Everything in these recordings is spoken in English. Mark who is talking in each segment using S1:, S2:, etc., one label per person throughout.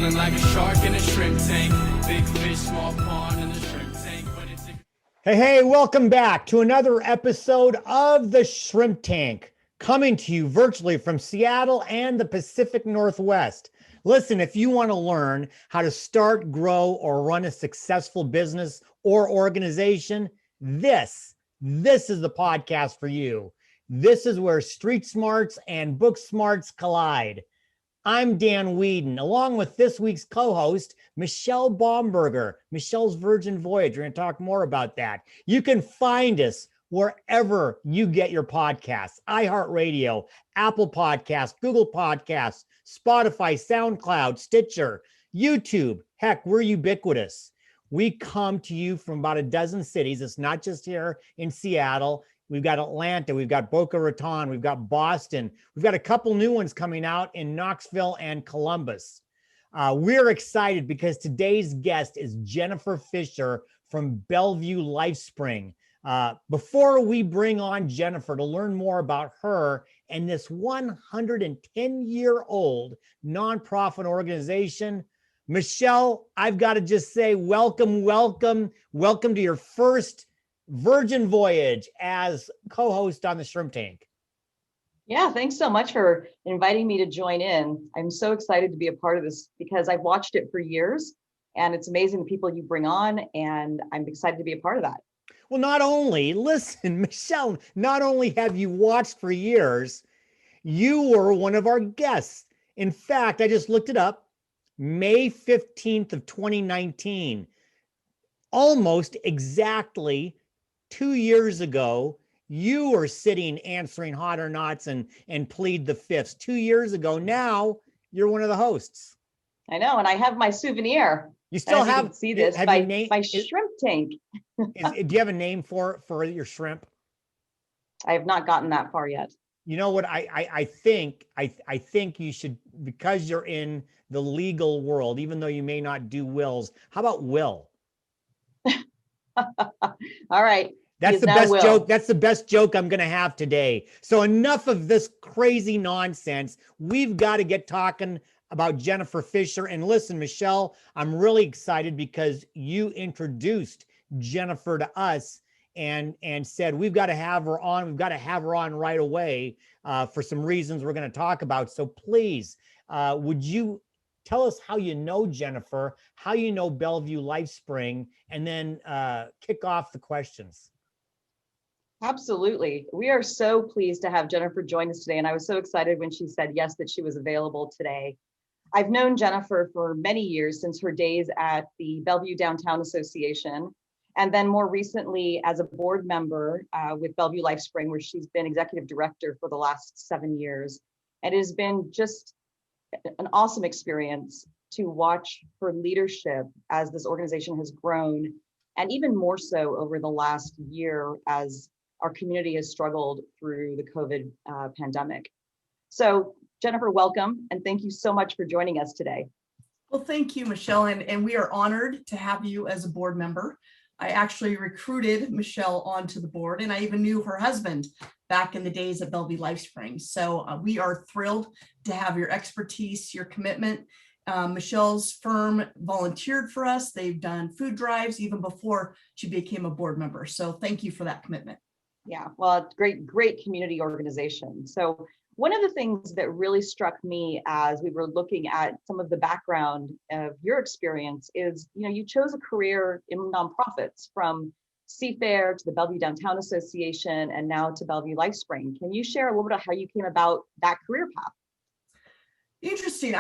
S1: Feeling like a shark in a shrimp tank. Big fish, small pond in the shrimp tank.
S2: Hey, welcome back to another episode of the Shrimp Tank, coming to you virtually from Seattle and the Pacific Northwest. Listen, if you want to learn how to start, grow, or run a successful business or organization, this is the podcast for you. This is where street smarts and book smarts collide. I'm Dan Whedon, along with this week's co-host, Michelle Baumberger, Michelle's Virgin Voyage. We're going to talk more about that. You can find us wherever you get your podcasts: iHeartRadio, Apple Podcasts, Google Podcasts, Spotify, SoundCloud, Stitcher, YouTube. Heck, we're ubiquitous. We come to you from about a dozen cities. It's not just here in Seattle. We've got Atlanta, we've got Boca Raton, we've got Boston. We've got a couple new ones coming out in Knoxville and Columbus. We're excited because today's guest is Jennifer Fischer from Bellevue Lifespring. Before we bring on Jennifer to learn more about her and this 110-year-old nonprofit organization, Michelle, I've got to just say welcome to your first Virgin Voyage as co-host on the Shrimp Tank.
S3: Yeah, thanks so much for inviting me to join in. I'm so excited to be a part of this because I've watched it for years, and it's amazing the people you bring on, and I'm excited to be a part of that.
S2: Well, Michelle, not only have you watched for years, you were one of our guests. In fact, I just looked it up, May 15th of 2019, almost exactly 2 years ago, you were sitting answering Hot or Nots and Plead the Fifths. 2 years ago. Now you're one of the hosts.
S3: I know, and I have my souvenir.
S2: You still have,
S3: you can see this, my shrimp tank.
S2: Do you have a name for your shrimp?
S3: I have not gotten that far yet.
S2: You know what? I think you should, because you're in the legal world, even though you may not do wills. How about Will?
S3: All right.
S2: That's the best joke. That's the best joke I'm going to have today. So enough of this crazy nonsense. We've got to get talking about Jennifer Fischer. And listen, Michelle, I'm really excited because you introduced Jennifer to us and said, we've got to have her on. We've got to have her on right away for some reasons we're going to talk about. So please, would you tell us how you know Jennifer, how you know Bellevue Lifespring, and then kick off the questions.
S3: Absolutely. We are so pleased to have Jennifer join us today. And I was so excited when she said yes, that she was available today. I've known Jennifer for many years, since her days at the Bellevue Downtown Association, and then more recently as a board member with Bellevue Lifespring, where she's been executive director for the last 7 years. And it has been just an awesome experience to watch her leadership as this organization has grown, and even more so over the last year as our community has struggled through the COVID pandemic. So Jennifer, welcome, and thank you so much for joining us today.
S4: Well, thank you, Michelle, and we are honored to have you as a board member. I actually recruited Michelle onto the board, and I even knew her husband back in the days at Bellevue Lifespring. So we are thrilled to have your expertise, your commitment. Michelle's firm volunteered for us. They've done food drives even before she became a board member. So thank you for that commitment.
S3: Yeah, well, it's great community organization. So one of the things that really struck me as we were looking at some of the background of your experience is, you chose a career in nonprofits, from Seafair to the Bellevue Downtown Association and now to Bellevue Lifespring. Can you share a little bit of how you came about that career path?
S4: Interesting.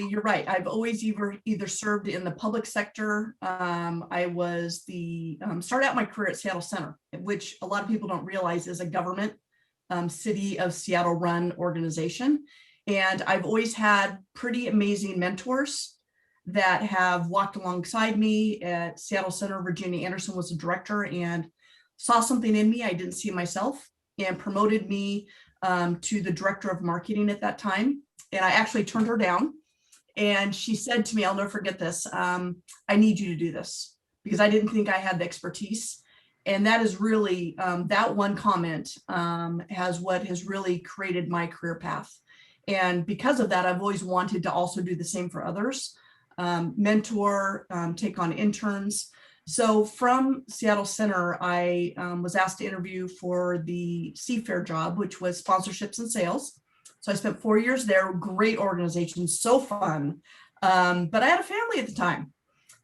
S4: You're right. I've always either served in the public sector. I was started out my career at Seattle Center, which a lot of people don't realize is a government city of Seattle run organization. And I've always had pretty amazing mentors that have walked alongside me at Seattle Center. Virginia Anderson was the director and saw something in me I didn't see myself, and promoted me to the director of marketing at that time. And I actually turned her down. And she said to me, I'll never forget this, I need you to do this, because I didn't think I had the expertise. And that is really, that one comment has really created my career path. And because of that, I've always wanted to also do the same for others. mentor, take on interns. So from Seattle Center, I was asked to interview for the Seafair job, which was sponsorships and sales. So I spent 4 years there, great organization, so fun. But I had a family at the time.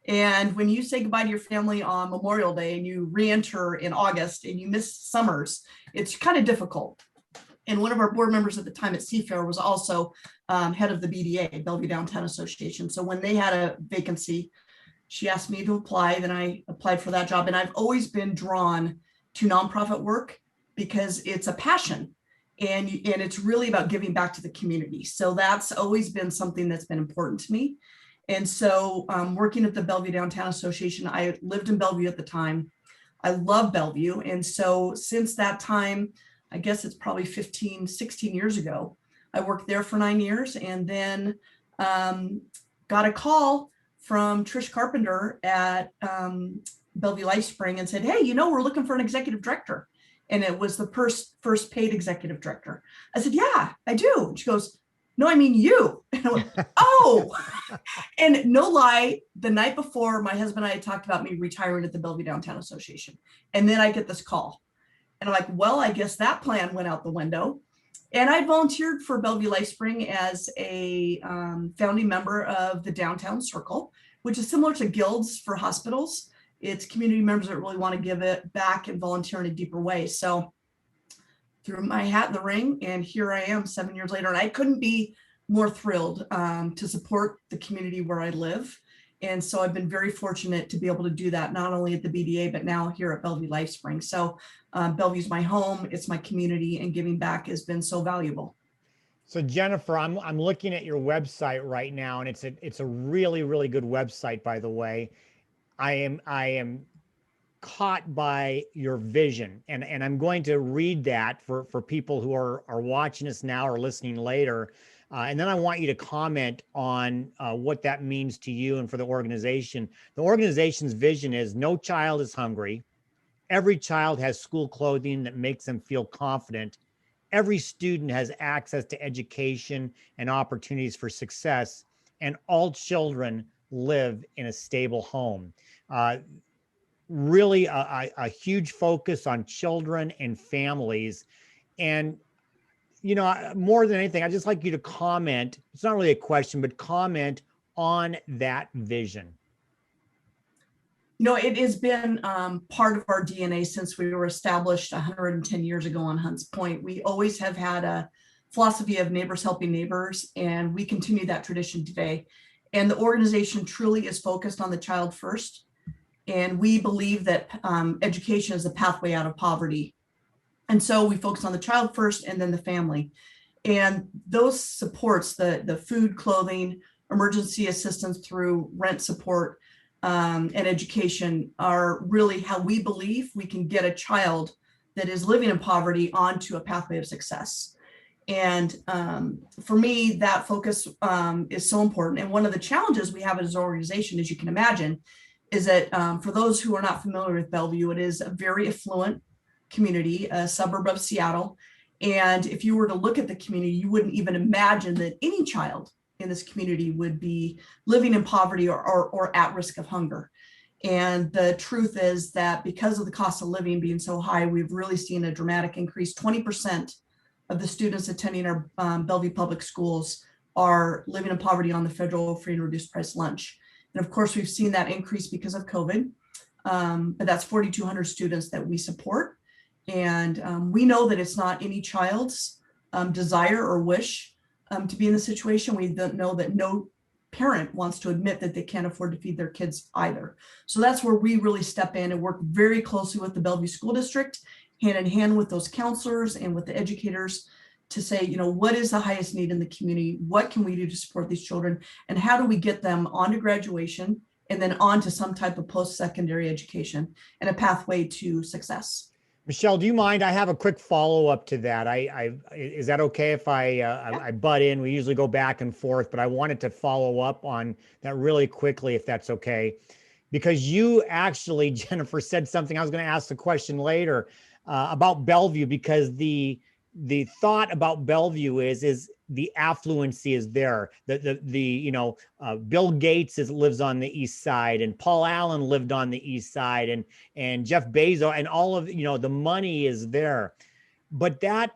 S4: And when you say goodbye to your family on Memorial Day and you re-enter in August and you miss summers, it's kind of difficult. And one of our board members at the time at Seafair was also head of the BDA, Bellevue Downtown Association. So when they had a vacancy, she asked me to apply, then I applied for that job. And I've always been drawn to nonprofit work because it's a passion and it's really about giving back to the community. So that's always been something that's been important to me. And so working at the Bellevue Downtown Association, I lived in Bellevue at the time. I love Bellevue. And so since that time, I guess it's probably 15, 16 years ago, I worked there for 9 years and then got a call from Trish Carpenter at Bellevue Lifespring and said, hey, we're looking for an executive director. And it was the first paid executive director. I said, yeah, I do. And she goes, no, I mean you. And I went, oh, and no lie, the night before my husband and I had talked about me retiring at the Bellevue Downtown Association. And then I get this call and I'm like, well, I guess that plan went out the window. And I volunteered for Bellevue Lifespring as a founding member of the Downtown Circle, which is similar to guilds for hospitals. It's community members that really want to give it back and volunteer in a deeper way. So threw my hat in the ring and here I am 7 years later. And I couldn't be more thrilled to support the community where I live. And so I've been very fortunate to be able to do that, not only at the BDA, but now here at Bellevue Lifespring. So Bellevue's my home, it's my community, and giving back has been so valuable.
S2: So Jennifer, I'm looking at your website right now, and it's a really, really good website, by the way. I am caught by your vision, and I'm going to read that for people who are watching us now or listening later. And then I want you to comment on what that means to you and for the organization. The organization's vision is no child is hungry. Every child has school clothing that makes them feel confident. Every student has access to education and opportunities for success, and all children live in a stable home. Really a huge focus on children and families. And more than anything, I'd just like you to comment. It's not really a question, but comment on that vision.
S4: It has been part of our DNA since we were established 110 years ago on Hunts Point. We always have had a philosophy of neighbors helping neighbors, and we continue that tradition today. And the organization truly is focused on the child first. And we believe that education is a pathway out of poverty. And so we focus on the child first and then the family. And those supports, the food, clothing, emergency assistance through rent support, and education are really how we believe we can get a child that is living in poverty onto a pathway of success. And for me, that focus is so important. And one of the challenges we have as an organization, as you can imagine, is that for those who are not familiar with Bellevue, it is a very affluent community, a suburb of Seattle. And if you were to look at the community, you wouldn't even imagine that any child in this community would be living in poverty or at risk of hunger. And the truth is that because of the cost of living being so high, we've really seen a dramatic increase. 20% of the students attending our Bellevue public schools are living in poverty on the federal free and reduced price lunch. And of course, we've seen that increase because of COVID, but that's 4,200 students that we support. And we know that it's not any child's desire or wish to be in the situation. We know that no parent wants to admit that they can't afford to feed their kids either. So that's where we really step in and work very closely with the Bellevue School District, hand in hand with those counselors and with the educators to say, what is the highest need in the community? What can we do to support these children? And how do we get them on to graduation and then on to some type of post-secondary education and a pathway to success?
S2: Michelle, do you mind? I have a quick follow-up to that. Is that okay if I butt in? We usually go back and forth, but I wanted to follow up on that really quickly, if that's okay. Because you actually, Jennifer, said something. I was going to ask the question later about Bellevue, because the thought about Bellevue is the affluency is there. Bill Gates lives on the east side, and Paul Allen lived on the east side, and Jeff Bezos, and all of the money is there. But that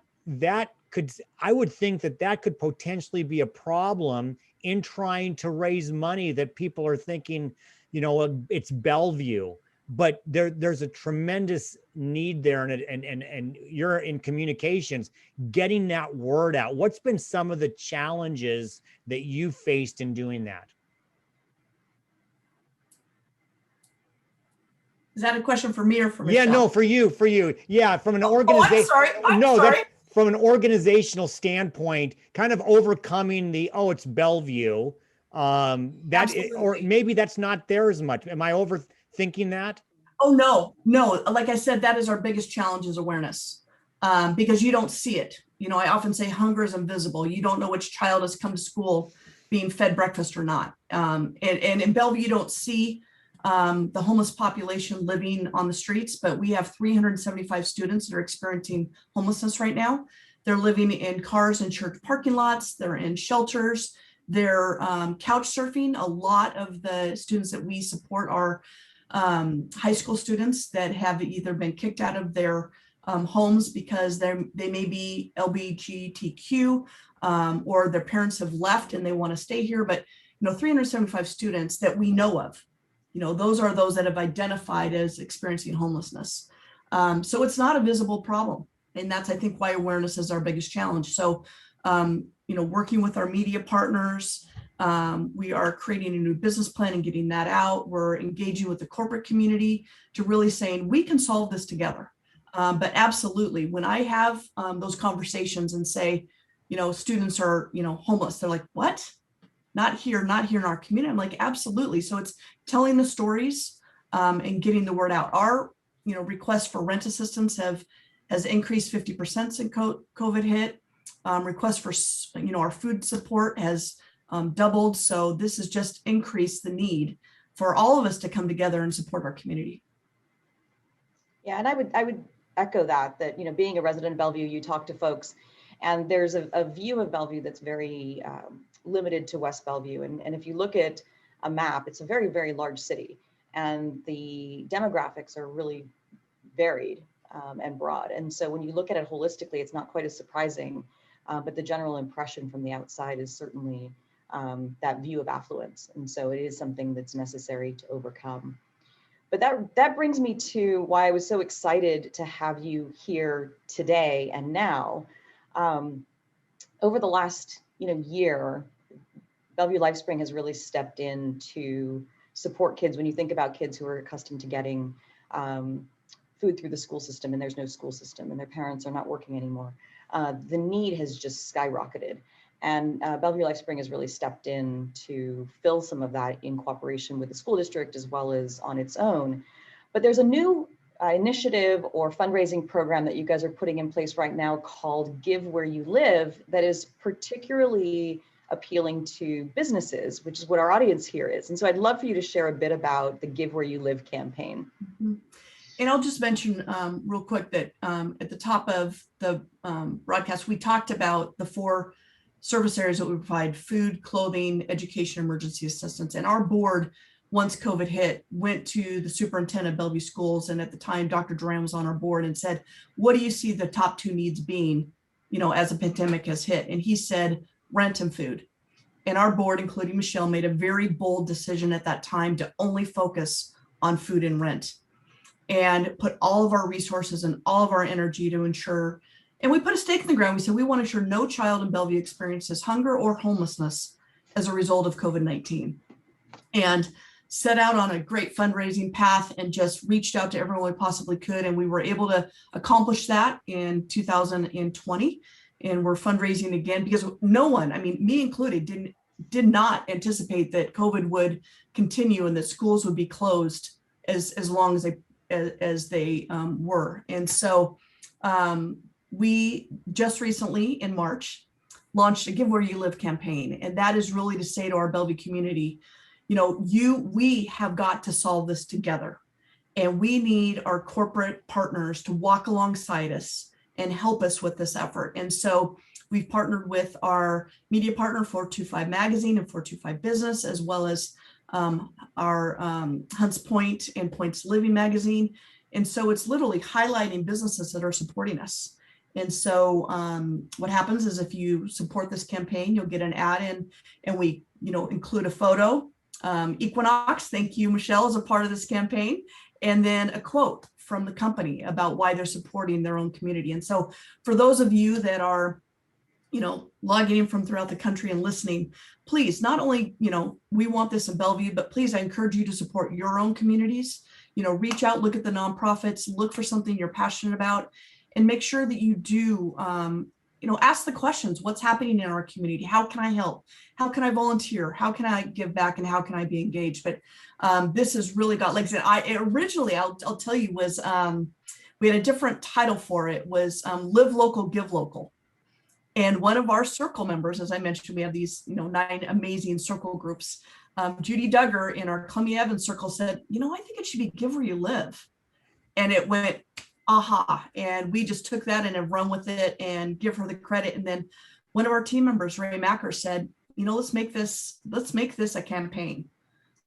S2: could, I would think that could potentially be a problem in trying to raise money, that people are thinking, it's Bellevue. But there's a tremendous need there, and you're in communications, getting that word out. What's been some of the challenges that you faced in doing that?
S4: Is that a question for me or for Michelle?
S2: Yeah, no, for you. Yeah, from an organization.
S4: I'm sorry.
S2: From an organizational standpoint, kind of overcoming it's Bellevue. Or maybe that's not there as much. Am I overthinking that?
S4: Oh, no. Like I said, that is our biggest challenge, is awareness, because you don't see it. I often say hunger is invisible. You don't know which child has come to school being fed breakfast or not. And in Bellevue, you don't see the homeless population living on the streets, but we have 375 students that are experiencing homelessness right now. They're living in cars and church parking lots. They're in shelters. They're couch surfing. A lot of the students that we support are high school students that have either been kicked out of their homes because they may be LGBTQ, or their parents have left and they want to stay here. But 375 students that we know of, those are those that have identified as experiencing homelessness. So it's not a visible problem. And that's, I think, why awareness is our biggest challenge. So, working with our media partners, we are creating a new business plan and getting that out. We're engaging with the corporate community to really saying we can solve this together. But absolutely, when I have those conversations and say, students are, homeless, they're like, what? Not here in our community. I'm like, absolutely. So it's telling the stories and getting the word out. Our, requests for rent assistance has increased 50% since COVID hit. Requests for, our food support has doubled. So this has just increased the need for all of us to come together and support our community.
S3: Yeah, and I would echo that, being a resident of Bellevue, you talk to folks, and there's a view of Bellevue that's very limited to West Bellevue. And if you look at a map, it's a very, very large city, and the demographics are really varied and broad. And so when you look at it holistically, it's not quite as surprising, but the general impression from the outside is certainly that view of affluence. And so it is something that's necessary to overcome. But that brings me to why I was so excited to have you here today and now. Over the last year, Bellevue Lifespring has really stepped in to support kids. When you think about kids who are accustomed to getting food through the school system, and there's no school system, and their parents are not working anymore, the need has just skyrocketed. And Bellevue Lifespring has really stepped in to fill some of that in cooperation with the school district as well as on its own. But there's a new initiative or fundraising program that you guys are putting in place right now called Give Where You Live, that is particularly appealing to businesses, which is what our audience here is. And so I'd love for you to share a bit about the Give Where You Live campaign.
S4: Mm-hmm. And I'll just mention real quick that at the top of the broadcast, we talked about the 4 service areas that we provide: food, clothing, education, emergency assistance. And our board, once COVID hit, went to the superintendent of Bellevue Schools. And at the time, Dr. Duran was on our board and said, what do you see the top 2 needs being, as a pandemic has hit? And he said, rent and food. And our board, including Michelle, made a very bold decision at that time to only focus on food and rent, and put all of our resources and all of our energy to ensure. And we put a stake in the ground. We said we want to ensure no child in Bellevue experiences hunger or homelessness as a result of COVID-19. And set out on a great fundraising path and just reached out to everyone we possibly could. And we were able to accomplish that in 2020. And we're fundraising again because no one, me included, did not anticipate that COVID would continue and that schools would be closed as long as they were. And so we just recently in March launched a Give Where You Live campaign. And that is really to say to our Bellevue community, we have got to solve this together. And we need our corporate partners to walk alongside us and help us with this effort. And so We've partnered with our media partner 425 Magazine and 425 Business, as well as our Hunts Point and Points Living Magazine. And so it's literally highlighting businesses that are supporting us. And so what happens is if you support this campaign, you'll get an ad in, and we, include a photo. Equinox, thank you, Michelle, as a part of this campaign, and then a quote from the company about why they're supporting their own community. And so for those of you that are, logging in from throughout the country and listening, please, not only, we want this in Bellevue, but please, I encourage you to support your own communities. Reach out, look at the nonprofits, look for something you're passionate about, and make sure that you do, ask the questions. What's happening in our community? How can I help? How can I volunteer? How can I give back? And how can I be engaged? But this has really got, like I said, originally, I'll tell you, was we had a different title for it, was Live Local, Give Local. And one of our circle members, as I mentioned, we have these, 9 amazing circle groups. Judy Duggar in our Columbia Evans circle said, I think it should be Give Where You Live. And it went, aha. And we just took that and have run with it and give her the credit. And then one of our team members, Ray Macker, said, let's make this a campaign.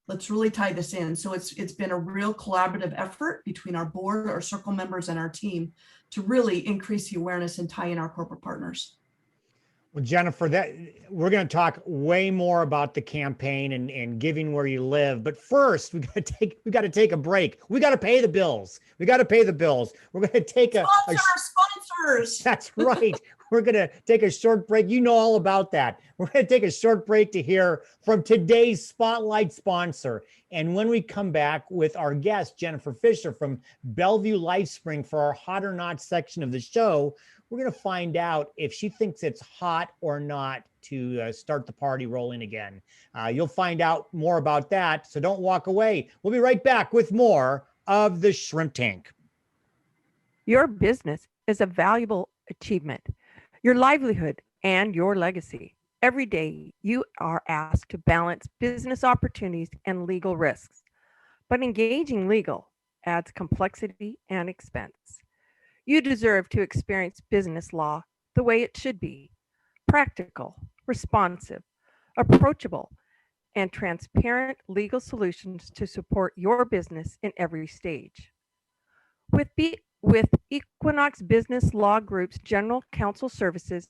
S4: Let's really tie this in. So it's been a real collaborative effort between our board, our circle members, and our team to really increase the awareness and tie in our corporate partners.
S2: Well, Jennifer, we're going to talk way more about the campaign and giving where you live. But first, we got to take a break. We got to pay the bills. We're going to take
S4: sponsors.
S2: That's right. We're going to take a short break. You know all about that. We're going to take a short break to hear from today's spotlight sponsor. And when we come back with our guest, Jennifer Fischer from Bellevue Lifespring, for our Hot or Not section of the show, we're going to find out if she thinks it's hot or not to start the party rolling again. You'll find out more about that, so don't walk away. We'll be right back with more of the Shrimp Tank.
S5: Your business is a valuable achievement, your livelihood, and your legacy. Every day, you are asked to balance business opportunities and legal risks, but engaging legal adds complexity and expense. You deserve to experience business law the way it should be: practical, responsive, approachable, and transparent legal solutions to support your business in every stage. With Equinox Business Law Group's General Counsel Services,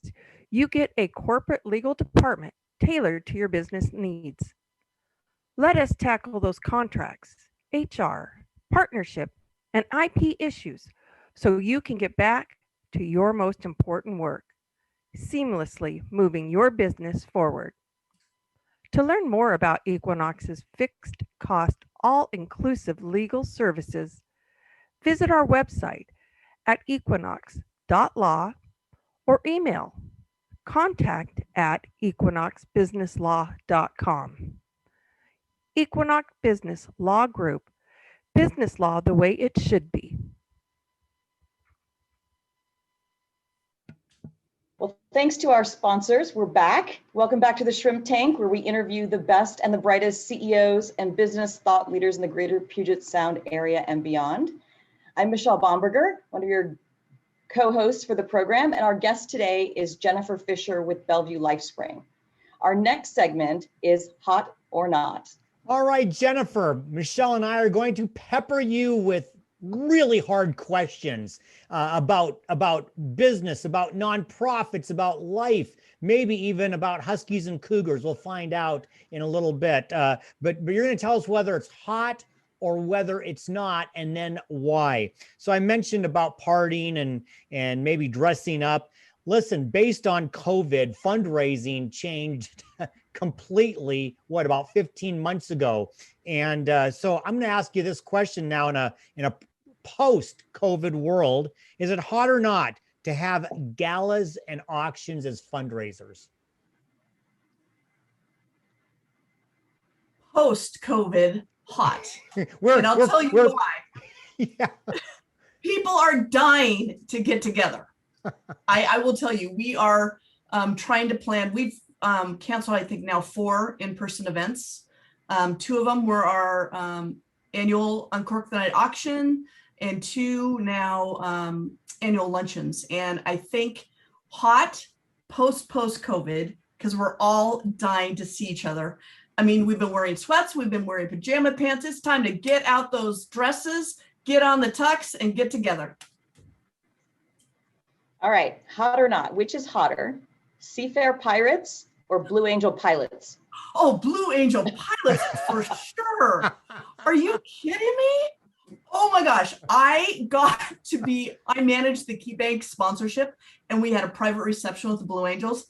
S5: you get a corporate legal department tailored to your business needs. Let us tackle those contracts, HR, partnership, and IP issues so you can get back to your most important work, seamlessly moving your business forward. To learn more about Equinox's fixed cost, all-inclusive legal services, visit our website at equinox.law or email contact@equinoxbusinesslaw.com. Equinox Business Law Group, business law the way it should be.
S3: Well, thanks to our sponsors, we're back. Welcome back to the Shrimp Tank, where we interview the best and the brightest CEOs and business thought leaders in the greater Puget Sound area and beyond. I'm Michelle Bomberger, one of your co-hosts for the program, and our guest today is Jennifer Fischer with Bellevue Lifespring. Our next segment is Hot or Not.
S2: All right, Jennifer, Michelle and I are going to pepper you with really hard questions about business, about nonprofits, about life, maybe even about Huskies and Cougars. We'll find out in a little bit. But you're going to tell us whether it's hot or whether it's not, and then why. So I mentioned about partying and maybe dressing up. Listen, based on COVID, fundraising changed completely, about 15 months ago. And so I'm going to ask you this question now in a post-COVID world. Is it hot or not to have galas and auctions as fundraisers?
S4: Post-COVID, hot. And I'll tell you why.
S2: Yeah.
S4: People are dying to get together. I will tell you, we are trying to plan. We've canceled, I think, now 4 in-person events. 2 of them were our annual Uncork the Night auction, and 2 now annual luncheons. And I think hot post-COVID, because we're all dying to see each other. I mean, we've been wearing sweats, we've been wearing pajama pants. It's time to get out those dresses, get on the tux, and get together.
S3: All right, hot or not, which is hotter, Seafair Pirates or Blue Angel Pilots?
S4: Oh, Blue Angel Pilots for sure. Are you kidding me? Oh my gosh, I managed the Key Bank sponsorship, and we had a private reception with the Blue Angels.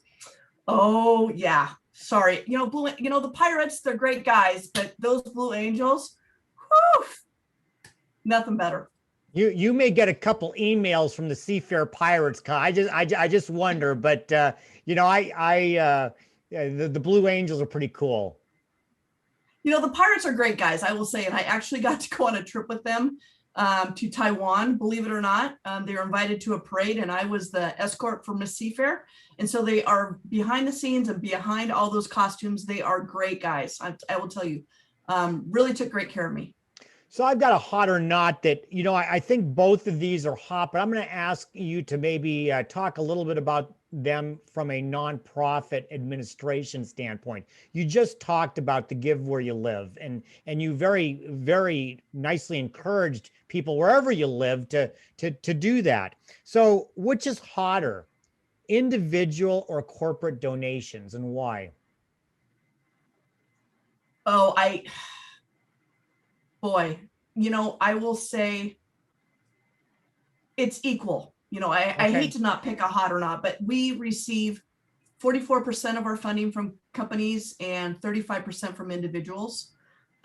S4: Oh yeah, sorry. The Pirates, they're great guys, but those Blue Angels, whew, nothing better.
S2: You may get a couple emails from the Seafair Pirates. I just wonder, but the Blue Angels are pretty cool.
S4: The Pirates are great guys, I will say, and I actually got to go on a trip with them to Taiwan, believe it or not. They were invited to a parade, and I was the escort for Miss Seafair. And so they are behind the scenes and behind all those costumes. They are great guys. I will tell you, really took great care of me.
S2: So I've got a hot or not that, I think both of these are hot, but I'm going to ask you to maybe talk a little bit about them from a nonprofit administration standpoint. You just talked about the Give Where You Live, and you very, very nicely encouraged people wherever you live to do that. So which is hotter, individual or corporate donations, and why?
S4: Oh, I will say it's equal. I hate to not pick a hot or not, but we receive 44% of our funding from companies and 35% from individuals.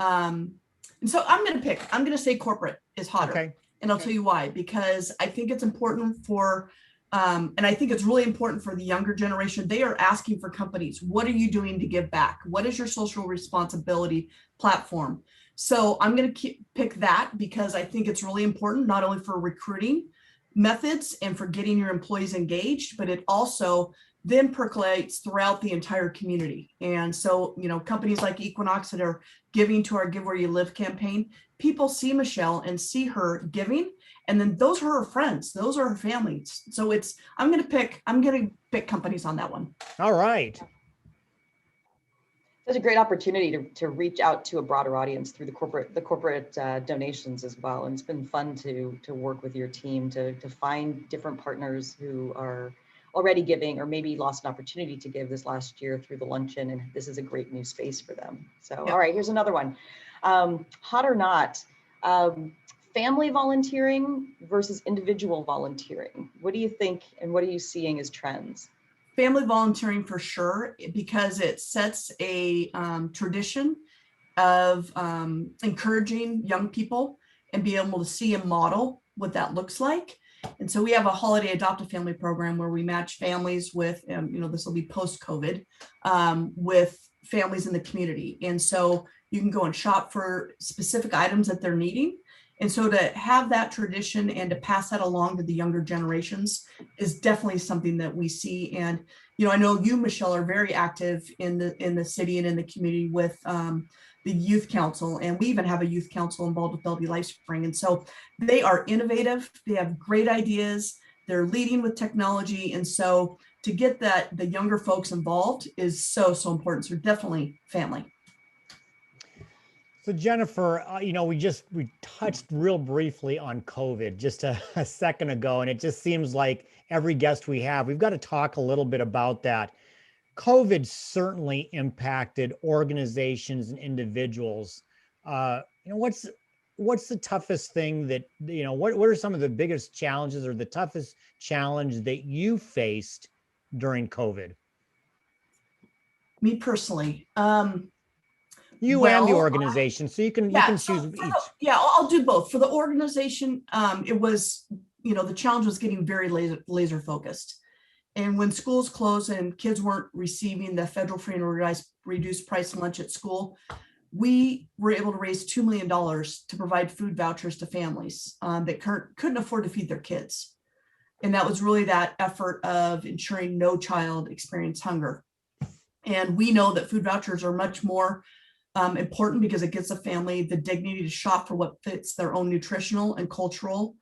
S4: And so I'm going to say corporate is hotter.
S2: Okay.
S4: And I'll tell you why, because I think it's important and I think it's really important for the younger generation. They are asking for companies. What are you doing to give back? What is your social responsibility platform? So I'm going to pick that because I think it's really important, not only for recruiting methods and for getting your employees engaged, but it also then percolates throughout the entire community. And so, companies like Equinox that are giving to our Give Where You Live campaign, people see Michelle and see her giving, and then those are her friends, those are her families. So I'm going to pick companies on that one.
S2: All right.
S3: It's a great opportunity to reach out to a broader audience through the corporate donations as well. And it's been fun to work with your team to find different partners who are already giving or maybe lost an opportunity to give this last year through the luncheon. And this is a great new space for them. So, All right, here's another one. Hot or not, family volunteering versus individual volunteering. What do you think, and what are you seeing as trends?
S4: Family volunteering for sure, because it sets a tradition of encouraging young people and be able to see and model what that looks like. And so we have a holiday adopt a family program where we match families with, this will be post-COVID, with families in the community. And so you can go and shop for specific items that they're needing. And so to have that tradition and to pass that along to the younger generations is definitely something that we see. And, I know you, Michelle, are very active in the city and in the community with the youth council. And we even have a youth council involved with Bellevue Lifespring. And so they are innovative. They have great ideas. They're leading with technology. And so to get the younger folks involved is so, so important. So definitely family.
S2: So Jennifer, we touched real briefly on COVID just a second ago, and it just seems like every guest we've got to talk a little bit about that. COVID certainly impacted organizations and individuals. What's the toughest thing that, what are some of the biggest challenges or the toughest challenge that you faced during COVID?
S4: Me personally,
S2: you and the organization, so you can choose each.
S4: I'll do both. For the organization, it was, the challenge was getting very laser focused. And when schools closed and kids weren't receiving the federal free and reduced price lunch at school, we were able to raise $2 million to provide food vouchers to families that couldn't afford to feed their kids. And that was really that effort of ensuring no child experienced hunger. And we know that food vouchers are much more important because it gives a family the dignity to shop for what fits their own nutritional and cultural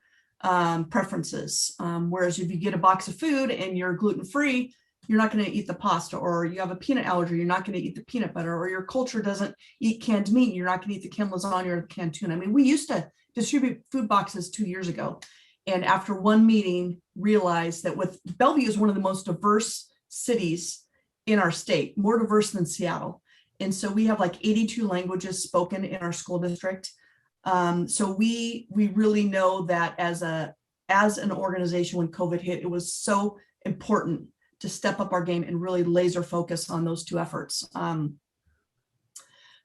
S4: preferences. Whereas if you get a box of food and you're gluten-free, you're not going to eat the pasta, or you have a peanut allergy, you're not going to eat the peanut butter, or your culture doesn't eat canned meat, you're not going to eat the canned lasagna or the canned tuna. I mean, we used to distribute food boxes 2 years ago. And after one meeting, realized that with Bellevue is one of the most diverse cities in our state, more diverse than Seattle. And so we have like 82 languages spoken in our school district. So we really know that as an organization, when COVID hit, it was so important to step up our game and really laser focus on those two efforts.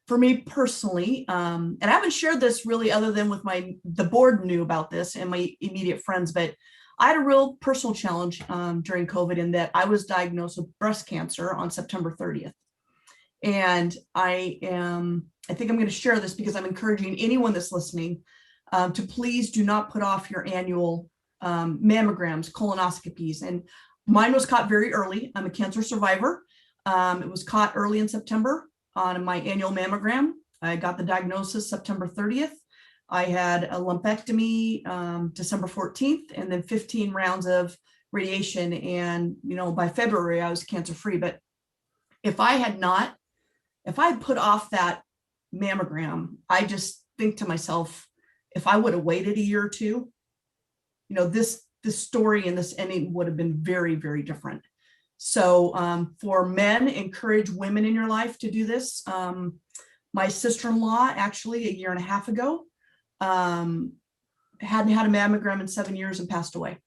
S4: For me personally, and I haven't shared this really other than with the board knew about this and my immediate friends, but I had a real personal challenge during COVID in that I was diagnosed with breast cancer on September 30th. And I think I'm going to share this because I'm encouraging anyone that's listening to please do not put off your annual mammograms, colonoscopies. And mine was caught very early. I'm a cancer survivor. It was caught early in September on my annual mammogram. I got the diagnosis September 30th. I had a lumpectomy December 14th, and then 15 rounds of radiation. And, by February, I was cancer free. But if I had put off that mammogram, I just think to myself, if I would have waited a year or two, this story and this ending would have been very, very different. So for men, encourage women in your life to do this. My sister-in-law, actually, a year and a half ago, hadn't had a mammogram in 7 years and passed away.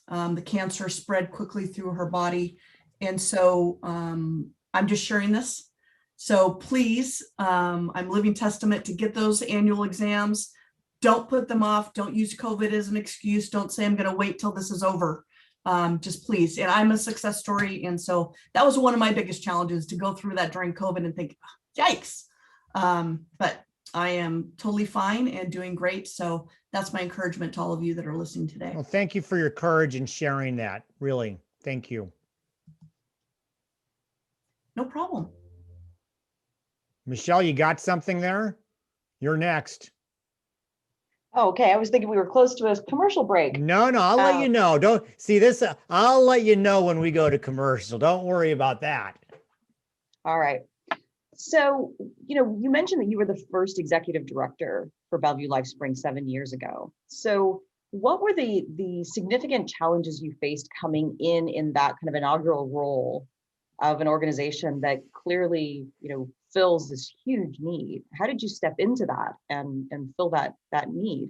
S4: The cancer spread quickly through her body. And so I'm just sharing this. So please, I'm living testament to get those annual exams. Don't put them off. Don't use COVID as an excuse. Don't say I'm going to wait till this is over. Just please. And I'm a success story. And so that was one of my biggest challenges, to go through that during COVID and think, yikes. But I am totally fine and doing great. So that's my encouragement to all of you that are listening today.
S2: Well, thank you for your courage in sharing that. Really. Thank you.
S4: No problem.
S2: Michelle, you got something there? You're next.
S3: Oh, okay. I was thinking we were close to a commercial break.
S2: No, I'll let you know. Don't see this. I'll let you know when we go to commercial. Don't worry about that. All
S3: right. So, you mentioned that you were the first executive director for Bellevue Lifespring 7 years ago. So what were the significant challenges you faced coming in that kind of inaugural role of an organization that clearly, fills this huge need? How did you step into that and fill that need?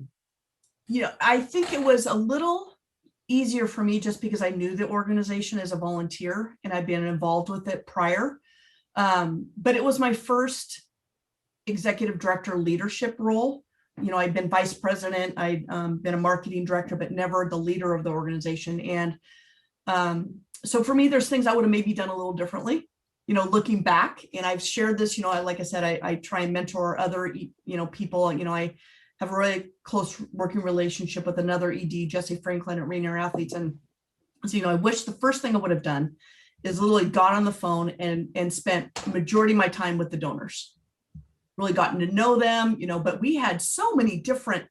S4: I think it was a little easier for me just because I knew the organization as a volunteer and I'd been involved with it prior. But it was my first executive director leadership role. I'd been vice president, I'd been a marketing director, but never the leader of the organization. And so for me, there's things I would have maybe done a little differently, looking back. And I've shared this, like I said, I try and mentor other, people. I have a really close working relationship with another ED, Jesse Franklin at Rainier Athletes. And so, I wish the first thing I would have done is literally got on the phone and spent the majority of my time with the donors, really gotten to know them, but we had so many different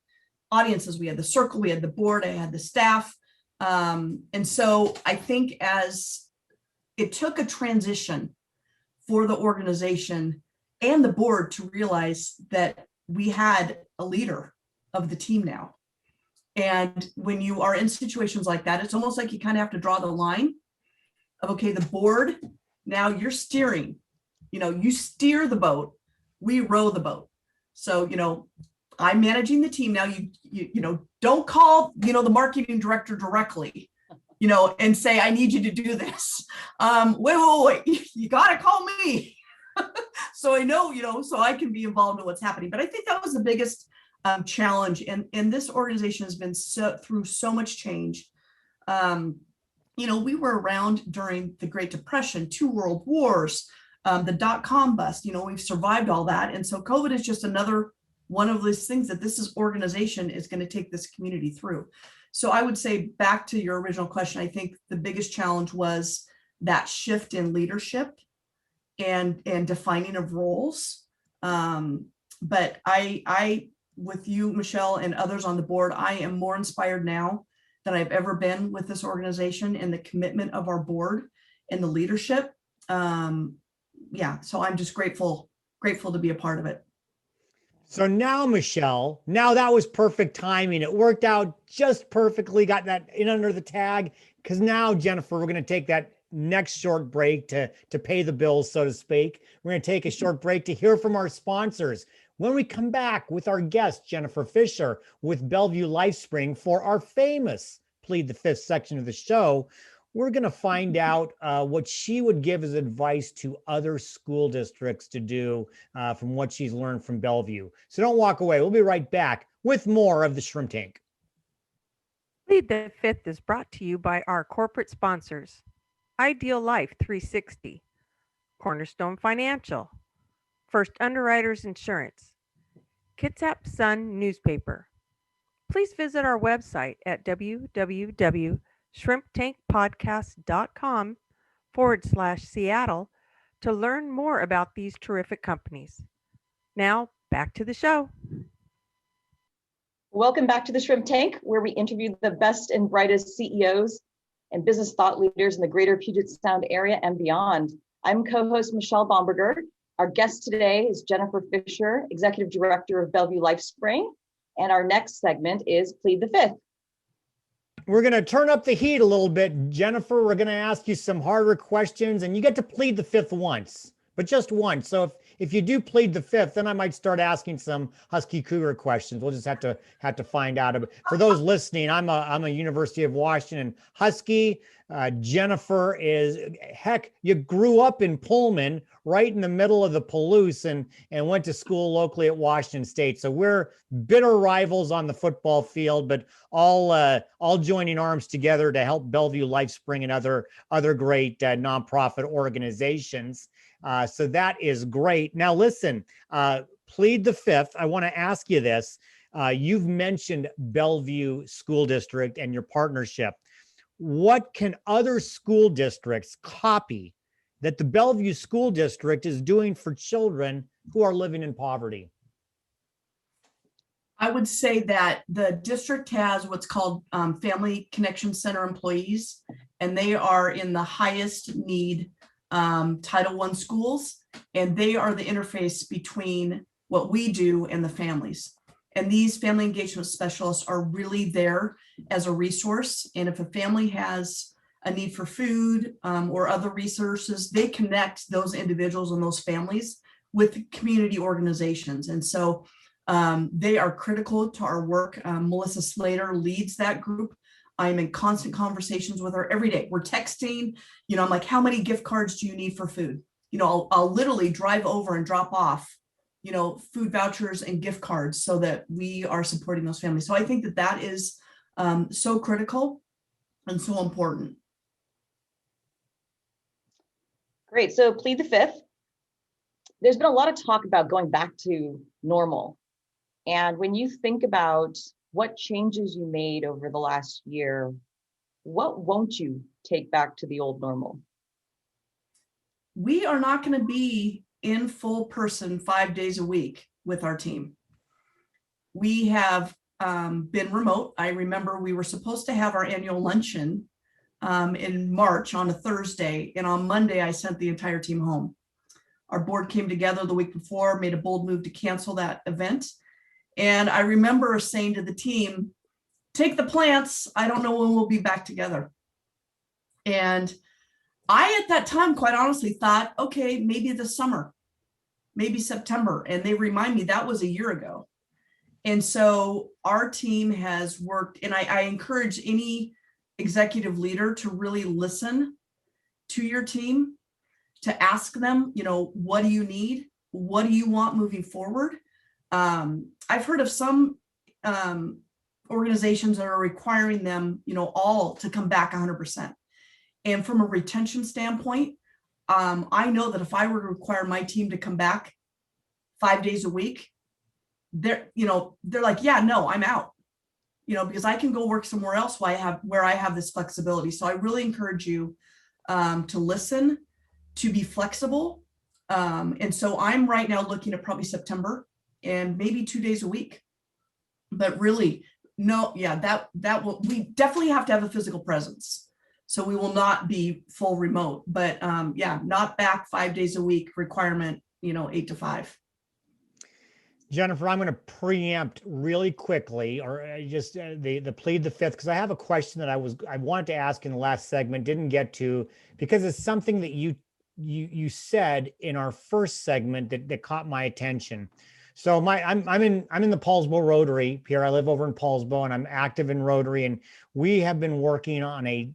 S4: audiences. We had the circle, we had the board, I had the staff. And so I think as it took a transition for the organization and the board to realize that we had a leader of the team now. And when you are in situations like that, it's almost like you kind of have to draw the line of, okay, the board, now you're steering, you steer the boat, we row the boat. So, I'm managing the team now. You don't call, the marketing director directly, and say, I need you to do this. Wait, you got to call me. So I know, so I can be involved in what's happening. But I think that was the biggest challenge. And this organization has been through so much change. We were around during the Great Depression, 2 world wars, the dot-com bust, we've survived all that. And so COVID is just another one of those things that this organization is going to take this community through. So I would say, back to your original question, I think the biggest challenge was that shift in leadership and defining of roles. But I, with you, Michelle, and others on the board, I am more inspired now than I've ever been with this organization and the commitment of our board and the leadership. Yeah, so I'm just grateful to be a part of it.
S2: So now, Michelle, now that was perfect timing. It worked out just perfectly, got that in under the tag. Because now, Jennifer, we're going to take that next short break to pay the bills, so to speak. We're going to take a short break to hear from our sponsors. When we come back with our guest, Jennifer Fischer with Bellevue Lifespring for our famous Plead the Fifth section of the show, we're going to find out what she would give as advice to other school districts to do from what she's learned from Bellevue. So don't walk away. We'll be right back with more of the Shrimp Tank.
S5: Plead the Fifth is brought to you by our corporate sponsors, Ideal Life 360, Cornerstone Financial, First Underwriters Insurance, Kitsap Sun Newspaper. Please visit our website at www.shrimptankpodcast.com/Seattle to learn more about these terrific companies. Now, back to the show.
S3: Welcome back to the Shrimp Tank, where we interview the best and brightest CEOs and business thought leaders in the greater Puget Sound area and beyond. I'm co-host Michelle Bomberger. Our guest today is Jennifer Fischer, Executive Director of Bellevue Lifespring. And our next segment is Plead the Fifth.
S2: We're going to turn up the heat a little bit. Jennifer, we're going to ask you some harder questions, and you get to plead the fifth once, but just once. So if you do plead the fifth, then I might start asking some Husky Cougar questions. We'll just have to find out. For those listening, I'm a University of Washington Husky. Jennifer is, heck, you grew up in Pullman, right in the middle of the Palouse, and went to school locally at Washington State. So we're bitter rivals on the football field, but all joining arms together to help Bellevue Lifespring and other great nonprofit organizations. So that is great. Now, listen, plead the fifth. I want to ask you this. You've mentioned Bellevue School District and your partnership. What can other school districts copy that the Bellevue School District is doing for children who are living in poverty?
S4: I would say that the district has what's called Family Connection Center employees, and they are in the highest need Title I schools, and they are the interface between what we do and the families. And these family engagement specialists are really there as a resource. And if a family has a need for food or other resources, they connect those individuals and those families with community organizations. And so they are critical to our work. Melissa Slater leads that group. I'm in constant conversations with her every day. We're texting, I'm like, how many gift cards do you need for food? I'll literally drive over and drop off, food vouchers and gift cards so that we are supporting those families. So I think that is so critical and so important.
S3: Great. So plead the fifth. There's been a lot of talk about going back to normal. And when you think about what changes you made over the last year, what won't you take back to the old normal?
S4: We are not going to be in full person 5 days a week with our team. We have been remote. I remember we were supposed to have our annual luncheon in March on a Thursday, and on Monday I sent the entire team home. Our board came together the week before, made a bold move to cancel that event. And I remember saying to the team, take the plants. I don't know when we'll be back together. And I, at that time, quite honestly, thought, okay, maybe this summer, maybe September. And they remind me that was a year ago. And so our team has worked, and I encourage any executive leader to really listen to your team, to ask them, what do you need? What do you want moving forward? I've heard of some organizations that are requiring them, all to come back 100%. And from a retention standpoint, I know that if I were to require my team to come back 5 days a week, they're like, yeah, no, I'm out, because I can go work somewhere else where I have this flexibility. So I really encourage you to listen, to be flexible. And so I'm right now looking at probably September and maybe 2 days a week. But really, no, yeah, that will, we definitely have to have a physical presence. So we will not be full remote, but yeah, not back 5 days a week requirement, 8 to 5.
S2: Jennifer, I'm going to preempt really quickly, or just the plead the fifth, because I have a question that I wanted to ask in the last segment, didn't get to, because it's something that you said in our first segment that caught my attention. So I'm in the Paulsbo Rotary here. I live over in Paulsbo, and I'm active in Rotary, and we have been working on a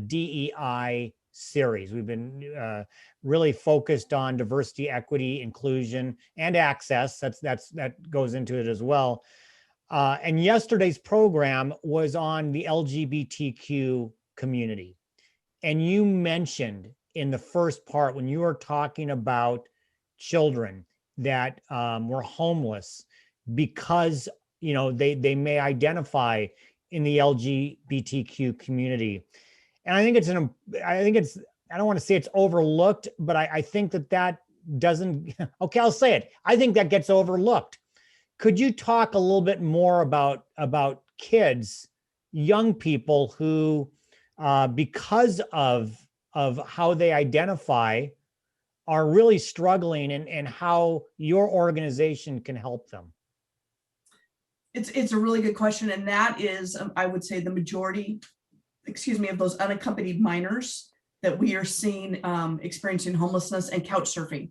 S2: DEI series. We've been really focused on diversity, equity, inclusion, and access. That goes into it as well. And yesterday's program was on the LGBTQ community. And you mentioned in the first part, when you were talking about children that were homeless because they may identify in the LGBTQ community. And I think I don't want to say it's overlooked, but I think that doesn't, okay, I'll say it. I think that gets overlooked. Could you talk a little bit more about kids, young people who, because of how they identify, are really struggling, and how your organization can help them?
S4: It's a really good question. And that is, I would say, the majority, of those unaccompanied minors that we are seeing experiencing homelessness and couch surfing,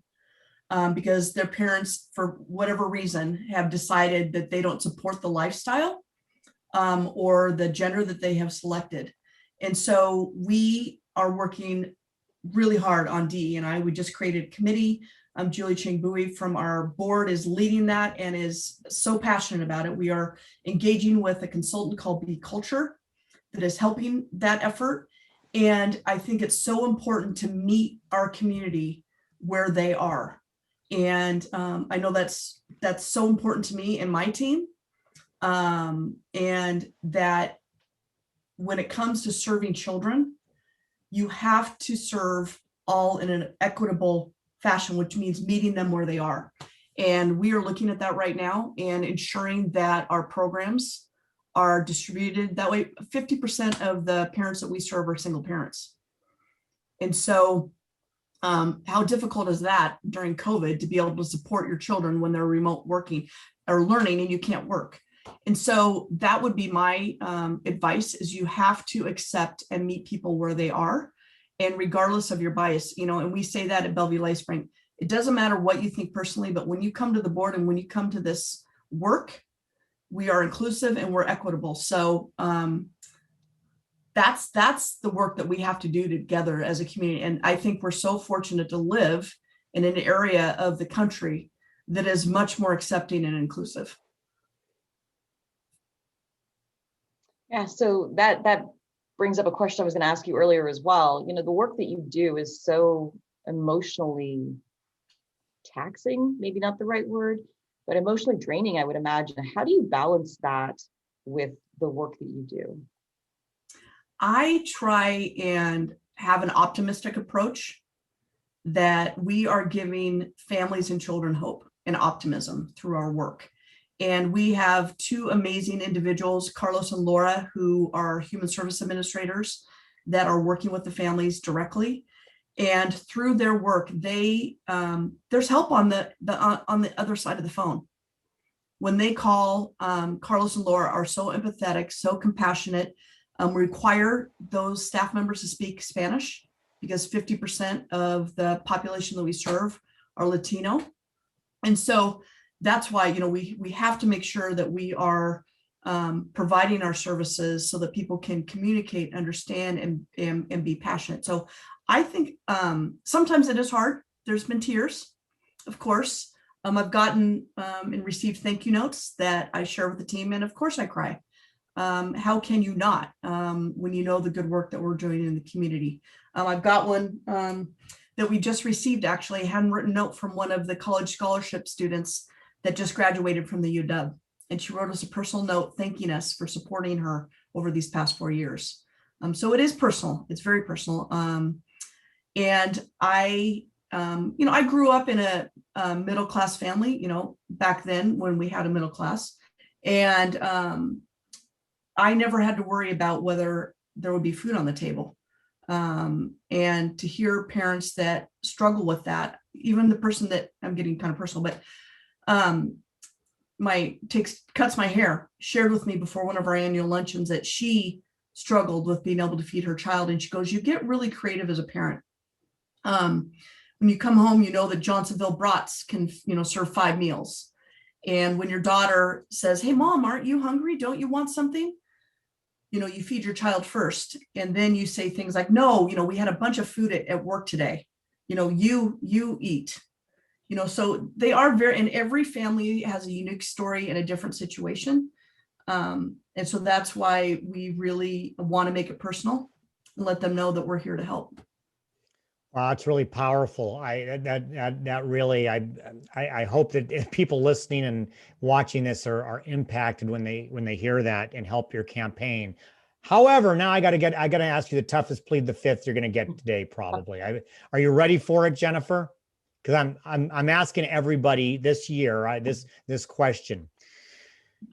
S4: because their parents, for whatever reason, have decided that they don't support the lifestyle or the gender that they have selected. And so we are working really hard on DE&I. We just created a committee. Julie Ching-Bowie from our board is leading that and is so passionate about it. We are engaging with a consultant called Be Culture that is helping that effort. And I think it's so important to meet our community where they are. And I know that's so important to me and my team. And that when it comes to serving children, you have to serve all in an equitable fashion, which means meeting them where they are. And we are looking at that right now and ensuring that our programs are distributed that way. 50% of the parents that we serve are single parents. And so how difficult is that during COVID to be able to support your children when they're remote working or learning and you can't work? And so that would be my advice, is you have to accept and meet people where they are. And regardless of your bias, and we say that at Bellevue Lifespring, it doesn't matter what you think personally, but when you come to the board and when you come to this work, we are inclusive and we're equitable. So that's the work that we have to do together as a community. And I think we're so fortunate to live in an area of the country that is much more accepting and inclusive.
S3: Yeah, so that brings up a question I was going to ask you earlier as well. The work that you do is so emotionally taxing, maybe not the right word, but emotionally draining, I would imagine. How do you balance that with the work that you do?
S4: I try and have an optimistic approach, that we are giving families and children hope and optimism through our work. And we have two amazing individuals, Carlos and Laura, who are human service administrators that are working with the families directly. And through their work, there's help on the other side of the phone. When they call, Carlos and Laura are so empathetic, so compassionate. Require those staff members to speak Spanish, because 50% of the population that we serve are Latino. And so that's why, we have to make sure that we are providing our services so that people can communicate, understand, and be passionate. So I think sometimes it is hard. There's been tears, of course. I've gotten and received thank you notes that I share with the team, and of course I cry. How can you not, when you know the good work that we're doing in the community? I've got one that we just received, actually, a handwritten note from one of the college scholarship students that just graduated from the UW. And she wrote us a personal note thanking us for supporting her over these past 4 years. So it is personal. It's very personal. And I grew up in a middle-class family, back then when we had a middle class. And I never had to worry about whether there would be food on the table. And to hear parents that struggle with that, even the person that I'm getting kind of personal, but cuts my hair, shared with me before one of our annual luncheons that she struggled with being able to feed her child. And she goes, you get really creative as a parent. When you come home, you know that Johnsonville brats can, serve 5 meals. And when your daughter says, hey, Mom, aren't you hungry? Don't you want something? You feed your child first. And then you say things like, no, we had a bunch of food at work today. You eat. So they are and every family has a unique story and a different situation. And so that's why we really want to make it personal and let them know that we're here to help.
S2: Wow, that's really powerful. I hope that people listening and watching this are impacted when they hear that and help your campaign. However, now I got to ask you the toughest plead the fifth you're going to get today, probably. Are you ready for it, Jennifer? Because I'm asking everybody this year this question.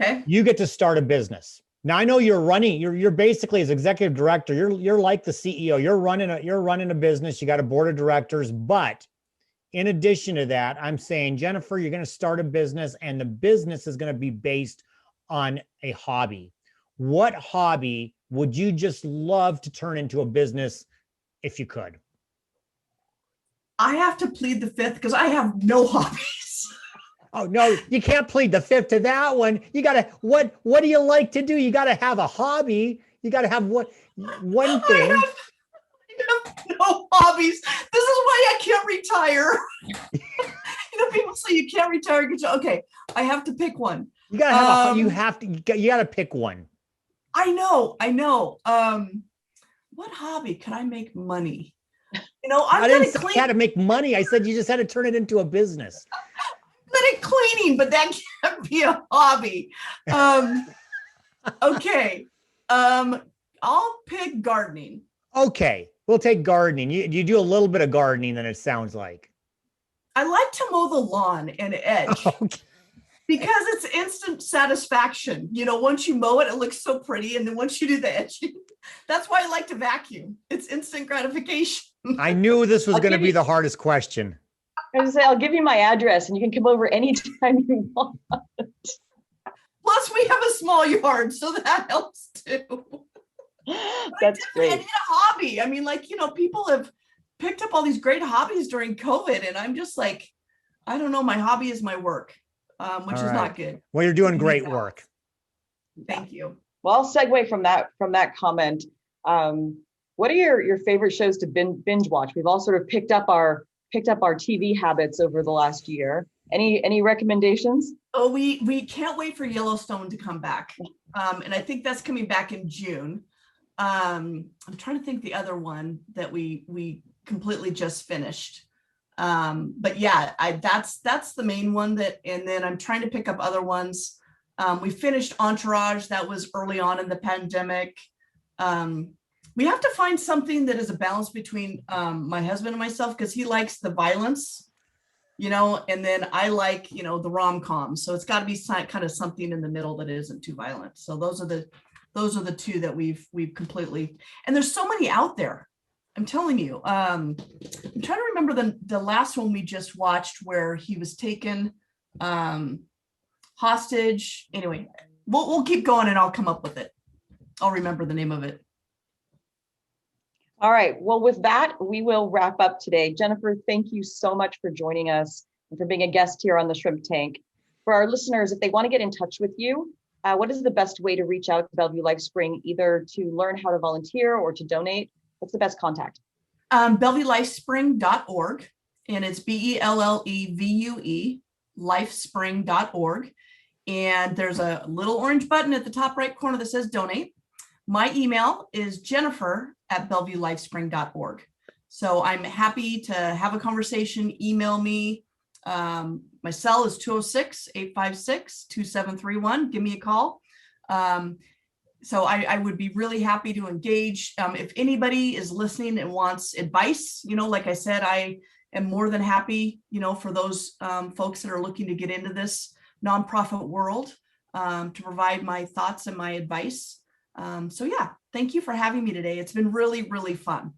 S4: Okay.
S2: You get to start a business. Now I know you're basically, as executive director, you're like the CEO. You're running a business, you got a board of directors, but in addition to that, I'm saying, Jennifer, you're going to start a business and the business is going to be based on a hobby. What hobby would you just love to turn into a business if you could?
S4: I have to plead the fifth because I have no hobbies.
S2: Oh, no, you can't plead the fifth to that one. You got to, what do you like to do? You got to have a hobby. You got to have one thing.
S4: I have no hobbies. This is why I can't retire. People say you can't retire. Okay, I have to pick one.
S2: You got to have you got to pick one.
S4: I know. What hobby could I make money?
S2: I didn't say you had to make money. I said you just had to turn it into a business.
S4: Good at cleaning, but that can't be a hobby. Okay. I'll pick gardening.
S2: Okay. We'll take gardening. You do a little bit of gardening, then it sounds like.
S4: I like to mow the lawn and edge. Okay. Because it's instant satisfaction. Once you mow it, it looks so pretty. And then once you do the edging, that's why I like to vacuum. It's instant gratification.
S2: I knew this was going to be the hardest question.
S3: I was going to say, I'll give you my address and you can come over anytime you want.
S4: Plus, we have a small yard, so that helps too.
S3: That's great.
S4: I need a hobby. I mean, people have picked up all these great hobbies during COVID, and I'm just like, I don't know. My hobby is my work, which is not good.
S2: Well, you're doing great work.
S4: Thank you.
S3: Well, I'll segue from that comment. What are your favorite shows to binge watch? We've all sort of picked up our TV habits over the last year. Any recommendations?
S4: Oh, we can't wait for Yellowstone to come back. And I think that's coming back in June. I'm trying to think the other one that we completely just finished. But yeah, that's the main one and then I'm trying to pick up other ones. We finished Entourage. That was early on in the pandemic. We have to find something that is a balance between my husband and myself, because he likes the violence, and then I like, the rom-com. So it's got to be kind of something in the middle that isn't too violent. So those are the two that we've completely, and there's so many out there. I'm telling you, I'm trying to remember the last one we just watched where he was taken hostage. Anyway, we'll keep going and I'll come up with it. I'll remember the name of it.
S3: All right. Well, with that, we will wrap up today. Jennifer, thank you so much for joining us and for being a guest here on the Shrimp Tank. For our listeners, if they want to get in touch with you, what is the best way to reach out to Bellevue Lifespring, either to learn how to volunteer or to donate? What's the best contact?
S4: BellevueLifespring.org, and it's BELLEVUE, lifespring.org. And there's a little orange button at the top right corner that says donate. My email is jennifer@BellevueLifespring.org. So I'm happy to have a conversation. Email me. My cell is 206-856-2731. Give me a call. So I would be really happy to engage. If anybody is listening and wants advice, like I said, I am more than happy, for those folks that are looking to get into this nonprofit world, to provide my thoughts and my advice. So yeah, thank you for having me today. It's been really, really fun.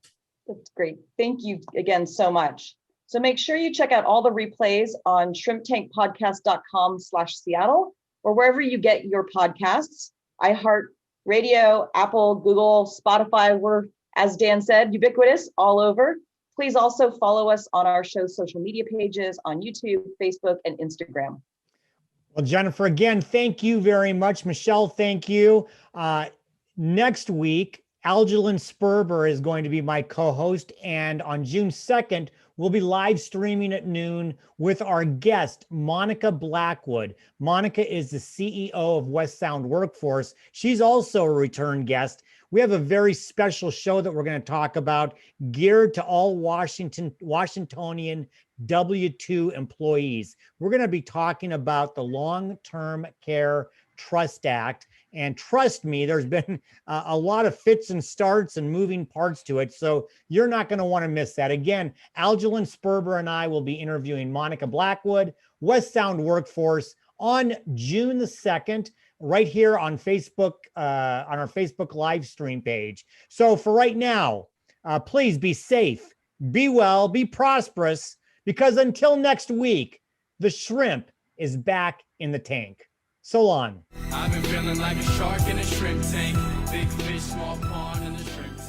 S3: That's great. Thank you again so much. So make sure you check out all the replays on shrimptankpodcast.com/Seattle or wherever you get your podcasts. iHeartRadio, Apple, Google, Spotify. We're, as Dan said, ubiquitous all over. Please also follow us on our show's social media pages on YouTube, Facebook, and Instagram.
S2: Well, Jennifer, again, thank you very much. Michelle, thank you. Next week, Algernon Sperber is going to be my co-host, and on June 2nd, we'll be live streaming at noon with our guest, Monica Blackwood. Monica is the CEO of West Sound Workforce. She's also a return guest. We have a very special show that we're going to talk about, geared to all Washingtonian W-2 employees. We're going to be talking about the Long-Term Care Trust Act. And trust me, there's been a lot of fits and starts and moving parts to it. So you're not going to want to miss that. Again, Algernon Sperber and I will be interviewing Monica Blackwood, West Sound Workforce, on June the 2nd, right here on Facebook, on our Facebook live stream page. So for right now, please be safe, be well, be prosperous, because until next week, the shrimp is back in the tank. So long.
S1: I've been feeling like a shark in a shrimp tank. Big fish, small pond in the shrimp tank.